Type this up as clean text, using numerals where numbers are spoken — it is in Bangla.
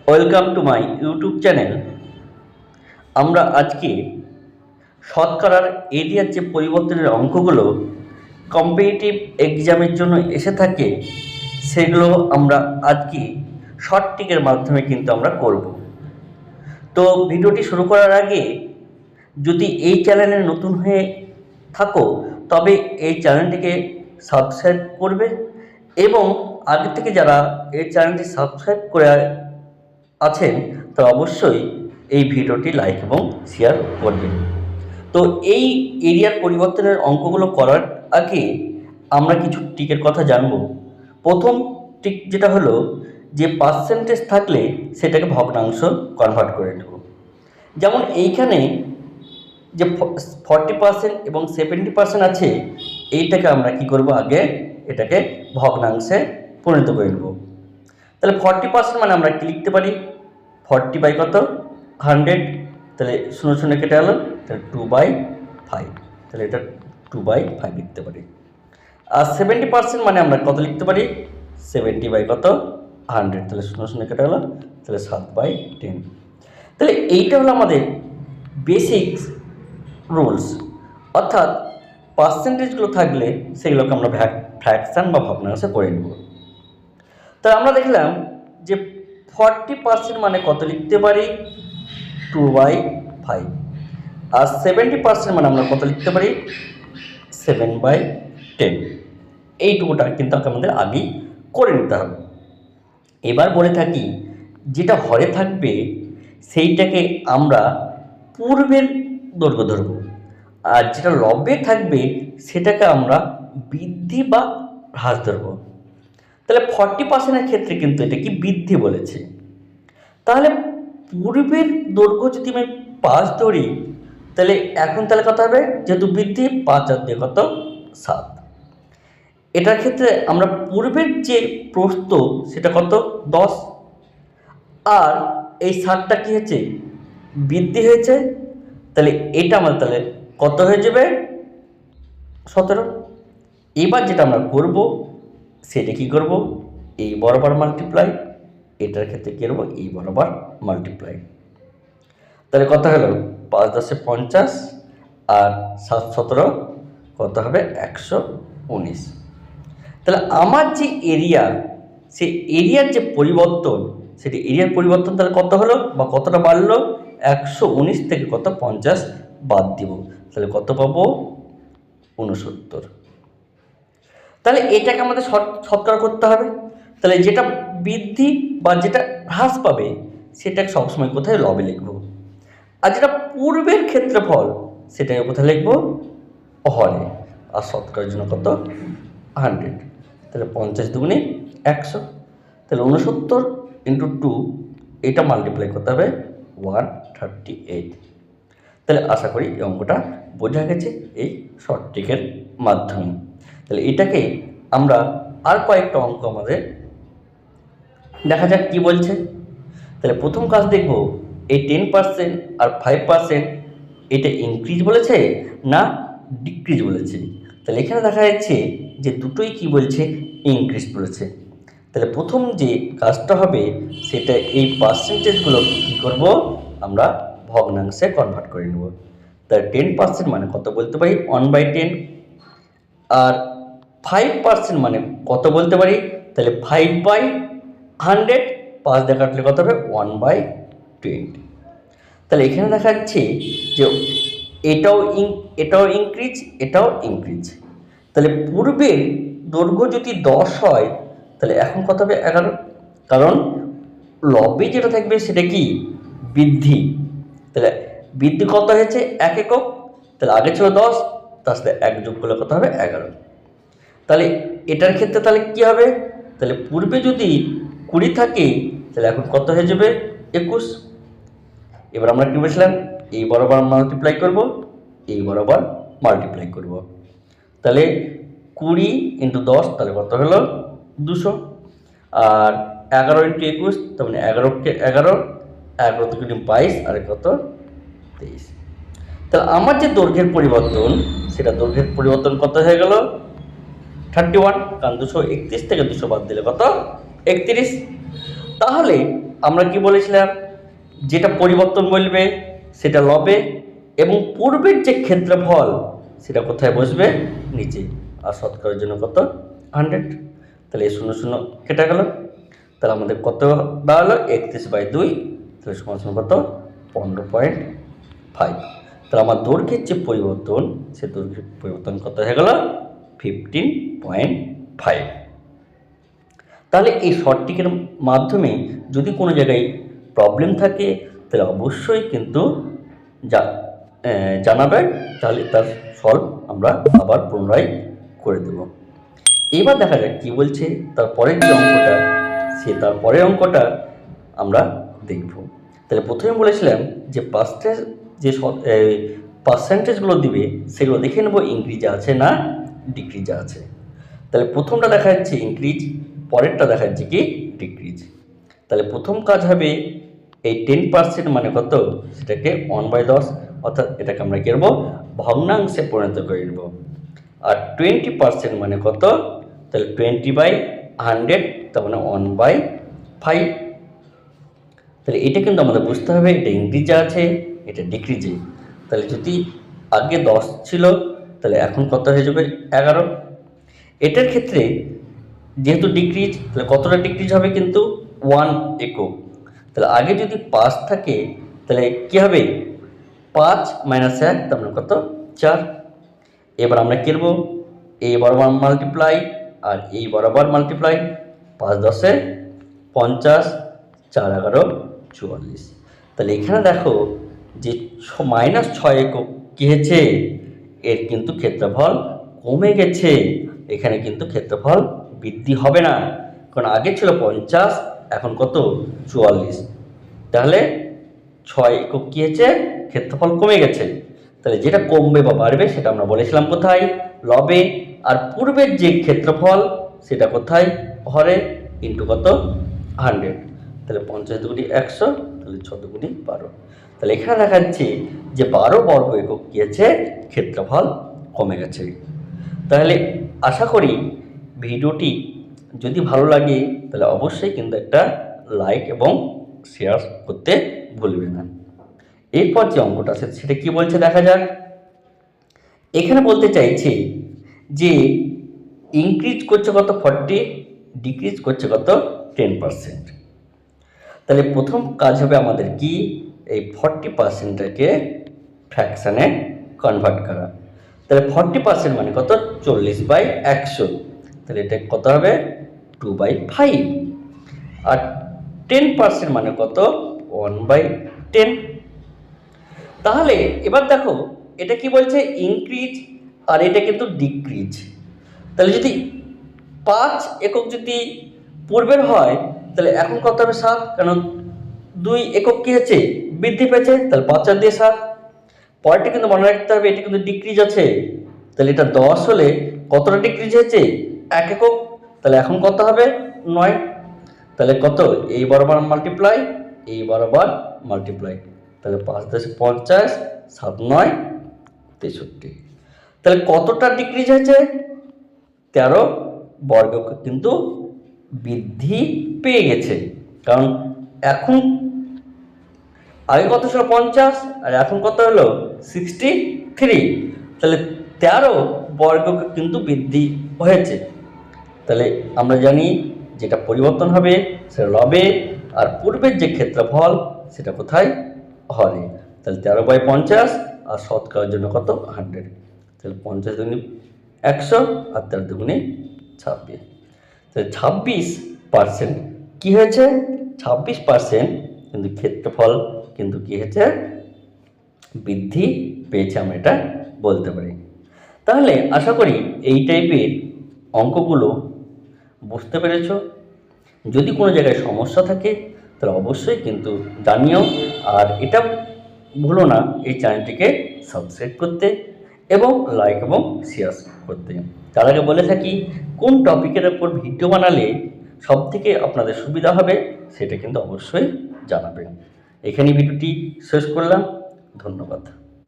Welcome to my YouTube channel. আমরা আজকে শতকরার এরিয়ার যে পরিবর্তনের অঙ্কগুলো কম্পিটিটিভ এক্সামের জন্য এসে থাকে সেগুলো আমরা আজকে শর্ট ট্রিকের মাধ্যমে কিন্তু আমরা করব। তো ভিডিওটি শুরু করার আগে যদি এই চ্যানেলে নতুন হয়ে থাকো তবে এই চ্যানেলটিকে সাবস্ক্রাইব করবে এবং আগে থেকে যারা এই চ্যানেলটি সাবস্ক্রাইব করে আছেন তো অবশ্যই এই ভিডিওটি লাইক এবং শেয়ার করবেন। তো এই এরিয়ার পরিবর্তনের অঙ্কগুলো করার আগে আমরা কিছু ট্রিকের কথা জানব। প্রথম ট্রিক যেটা হলো যে পার্সেন্টেজ থাকলে সেটাকে ভগ্নাংশ কনভার্ট করে নেব। যেমন এইখানে যে 40% এবং 70% আছে, এইটাকে আমরা কি করব, আগে এটাকে ভগ্নাংশে পরিণত করে নেব। তাহলে 40% মানে আমরা কি লিখতে পারি, 40 বাই কত 100, তাহলে 0 কেটে গেল, তাহলে 2/5, তাহলে এটা 2/5 লিখতে পারি। আর 70% মানে আমরা কত লিখতে পারি, 70 বাই কত 100, তাহলে 0 কেটে গেল, তাহলে 7/10। তাহলে এইটা হলো আমাদের বেসিক্স রুলস, অর্থাৎ পার্সেন্টেজগুলো থাকলে সেগুলোকে আমরা ফ্র্যাকশান বা ভগ্নাংশে করে নেব। তাহলে আমরা দেখলাম যে 40% মানে কত লিখতে পারি, 2/5, আর 70% মানে আমরা কত লিখতে পারি, 7/10। এইটুকুটা কিন্তু আমাদের আগেই করে নিতে হবে। এবার বলে থাকি যেটা হরে থাকবে সেইটাকে আমরা পূর্বের দৈর্ঘ্য ধরব, আর যেটা লবে থাকবে সেটাকে আমরা বৃদ্ধি বা হ্রাস ধরব। তাহলে 40%-এর ক্ষেত্রে কিন্তু এটা কি বৃদ্ধি বলেছে। তাহলে পূর্বের দৈর্ঘ্য যদি আমি 5 ধরি, তাহলে এখন তাহলে কত হবে, যেহেতু বৃদ্ধি 5 আর 2 কত 7। এটার ক্ষেত্রে আমরা পূর্বের যে প্রস্থ সেটা কত 10, আর এই 7টা কি হয়েছে, বৃদ্ধি হয়েছে, তাহলে এটা আমাদের তাহলে কত হয়ে যাবে, 17। এবার যেটা আমরা করব সেটা কি করব, এই বরাবর মাল্টিপ্লাই, এটার ক্ষেত্রে কী করবো, এই বরাবর মাল্টিপ্লাই। তাহলে কত হলো, 5 10 50, আর 7 17 কত হবে, 119। তাহলে আমার যে এরিয়া, সেই এরিয়ার যে পরিবর্তন, সেটি এরিয়ার পরিবর্তন তাহলে কত হলো বা কতটা বাড়লো, 119 থেকে কত 50 বাদ দিব, তাহলে কত পাবো, 69। তাহলে এটাকে আমাদের শতকরা করতে হবে। তাহলে যেটা বৃদ্ধি বা যেটা হ্রাস পাবে সেটাকে সবসময় কোথায়, লবে লিখব। আর যেটা পূর্বের ক্ষেত্রফল সেটাকে কোথায় লিখব, হরে। আর শতকরার জন্য কত 100, তাহলে 50 দুগুণে 100, তাহলে 69 ইন্টু 2, এটা মাল্টিপ্লাই করতে হবে 138। তাহলে আশা করি এই অঙ্কটা বোঝা গেছে এই শর্ট ট্রিকের মাধ্যমে। তাহলে এটাকে আমরা আর কয়েকটা অঙ্ক আমাদের দেখা যাক কি বলছে। তাহলে প্রথম কাজ দেখব, এই 10% আর 5% এটা ইনক্রিজ বলেছে না ডিক্রিজ বলেছে। তাহলে এখানে দেখা যাচ্ছে যে দুটোই কি বলছে, ইনক্রিজ বলেছে। তাহলে প্রথম যে কাজটা হবে সেটা এই পার্সেন্টেজগুলো কী করব, আমরা ভগ্নাংশে কনভার্ট করে নেব। তাহলে 10% মানে কত বলতে পারি, 1/10, আর 5% মানে কত বলতে পারি, তাহলে 5/100, 5 দিয়ে কাটলে কত হবে, 1/20। তাহলে এখানে দেখা যাচ্ছে যে এটাও ইনক্রিজ, এটাও ইনক্রিজ। তাহলে পূর্বের দৈর্ঘ্য যদি 10 হয় তাহলে এখন কত হবে, 11, কারণ লবে যেটা থাকবে সেটা কি বৃদ্ধি। তাহলে বৃদ্ধি কত হয়েছে, 1 একক, তাহলে আগে ছিল 10, তার সাথে 1 যোগ করলে কত হবে, 11। তাহলে এটার ক্ষেত্রে তাহলে কি হবে, তাহলে পূর্বে যদি 20 থাকে তাহলে এখন কত হয়ে যাবে, 21। এবার আমরা কি বলছিলাম, এই বরাবর মাল্টিপ্লাই করব, এই বরাবর মাল্টিপ্লাই করব। তাহলে 20 ইন্টু 10 তাহলে কত হলো, 200, আর 11 ইন্টু 21 তার মানে 11কে 11, 11 থেকে 22, আর কত 23। তাহলে আমার যে দৈর্ঘ্যের পরিবর্তন সেটা দৈর্ঘ্যের পরিবর্তন কত হয়ে গেল, 31, কারণ 231 থেকে 200 বাদ দিলে কত, 31। তাহলে আমরা কি বলেছিলাম, যেটা পরিবর্তন বলবে সেটা লবে, এবং পূর্বের যে ক্ষেত্রফল সেটা কোথায় বসবে, নিচে। আর শতকরার জন্য কত, 100। তাহলে এই 0 0 কেটে গেল। তাহলে আমাদের কত দাঁড়ালো, 31/2, তাহলে সমান সমান কত, 15.5। তাহলে আমার দৈর্ঘ্যের যে পরিবর্তন, সে দৈর্ঘ্যের পরিবর্তন কত হয়ে গেল, 15.5। তাহলে এই শর্টটিকের মাধ্যমে যদি কোনো জায়গায় প্রবলেম থাকে তাহলে অবশ্যই কিন্তু জানাবেন, তাহলে তার সলভ আমরা আবার পুনরায় করে দেব। এবার দেখা যাক কী বলছে তারপরের যে অঙ্কটা, সে তারপরের অঙ্কটা আমরা দেখব। তাহলে প্রথমে বলেছিলাম যে পার্সেন্টেজগুলো দিবে সেগুলো দেখে নেব ইনক্রিজে আছে না ডিক্রিজে আছে। তাহলে প্রথমটা দেখা যাচ্ছে ইনক্রিজ, পরেরটা দেখা যাচ্ছে কি ডিক্রিজ। তাহলে প্রথম কাজ হবে এই 10% মানে কত, সেটাকে 1/10, অর্থাৎ এটাকে আমরা কি করব, ভগ্নাংশে পরিণত করে নেব। আর 20% মানে কত, তাহলে 20/100, তার মানে 1/5। তাহলে এটা কিন্তু আমাদের বুঝতে হবে এটা ইনক্রিজে আছে, এটা ডিক্রিজে। তাহলে যদি আগে 10 ছিল তাহলে এখন কত হয়ে যাবে, 11। এটার ক্ষেত্রে যেহেতু ডিক্রিজ, তাহলে কতটা ডিক্রিজ হবে, কিন্তু 1 একক। তাহলে আগে যদি 5 থাকে তাহলে কী হবে, 5 - 1, তার মানে কত, 4। এবার আমরা কি করব, এই বরাবর মাল্টিপ্লাই আর এই বরাবর মাল্টিপ্লাই, 5 10 50, 4 11 44। তাহলে এখানে দেখো যে -6 একক কী হয়েছে, এর কিন্তু ক্ষেত্রফল কমে গেছে। এখানে কিন্তু ক্ষেত্রফল বৃদ্ধি হবে না, কারণ আগে ছিল 50, এখন কত, 44। তাহলে 6 একক কী হয়েছে, ক্ষেত্রফল কমে গেছে। তাহলে যেটা কমবে বা বাড়বে সেটা আমরা বলেছিলাম কোথায়, লবে। আর পূর্বের যে ক্ষেত্রফল সেটা কোথায়, হরে, ইন্টু কত, 100। তাহলে 50 দুগুণি 100, তাহলে 6 দুগুণি 12। তাহলে এখানে দেখাচ্ছি যে 12 বর্গ একক কী আছে, ক্ষেত্রফল কমে গেছে। তাহলে আশা করি ভিডিওটি যদি ভালো লাগে তাহলে অবশ্যই কিন্তু একটা লাইক এবং শেয়ার করতে ভুলবে না। এরপর যে অঙ্কটা আছে সেটা কি বলছে দেখা যাক। এখানে বলতে চাইছে যে ইনক্রিজ করছে কত, 40, ডিক্রিজ করছে কত, 10%। তাহলে প্রথম কাজ হবে আমাদের কি, এই 40%টাকে ফ্র্যাকশানে কনভার্ট করা। তাহলে 40% মানে কত, 40/100। তাহলে এটা কত হবে, 2/5। আর 10% মানে কত, 1/10। তাহলে এবার দেখো এটা কি বলছে, ইনক্রিজ, আর এটা কিন্তু ডিক্রিজ। তাহলে যদি 5 একক যদি পূর্বের হয় তাহলে এখন কত হবে, 7, কারণ 2 একক কী হয়েছে, বৃদ্ধি পেয়েছে। তাহলে 5 আর দিয়ে 7। পরেরটা কিন্তু মনে রাখতে হবে এটা কিন্তু ডিক্রিজ আছে। তাহলে এটা 10 হলে কতটা ডিক্রিজ হয়েছে, 1 একক। তাহলে এখন কত হবে, 9। তাহলে কত, এই বরাবর মাল্টিপ্লাই, এই বরাবর মাল্টিপ্লাই। তাহলে 5 10 50, 7 9 63। তাহলে কতটা ডিক্রিজ হয়েছে, 13 বর্গ কিন্তু বৃদ্ধি পেয়ে গেছে। কারণ এখন আগে কত ছিল, 50, আর এখন কত হলো, 63। তাহলে 13 বর্গ কিন্তু বৃদ্ধি হয়েছে। তাহলে আমরা জানি যেটা পরিবর্তন হবে সেটা লবে, আর পূর্বের যে ক্ষেত্রফল সেটা কোথায়, হরে। তাহলে 13/50, আর শতকরার জন্য কত, 100। তাহলে 50 দুগুণে 100, আর 13 দুগুণে 26। তাহলে 26% কী হয়েছে, 26% কিন্তু ক্ষেত্রফল কিন্তু কী হয়েছে, বৃদ্ধি পেয়েছে, আমরা এটা বলতে পারি। তাহলে আশা করি এই টাইপের অঙ্কগুলো বুঝতে পেরেছ। যদি কোনো জায়গায় সমস্যা থাকে তাহলে অবশ্যই কিন্তু জানিও। আর এটা ভুলো না এই চ্যানেলটিকে সাবস্ক্রাইব করতে এবং লাইক এবং শেয়ার করতে। তার আগে বলে থাকি কোন টপিকের উপর ভিডিও বানালে সবথেকে আপনাদের সুবিধা হবে সেটা কিন্তু অবশ্যই জানাবেন। এখানেই ভিডিওটি শেষ করলাম, ধন্যবাদ।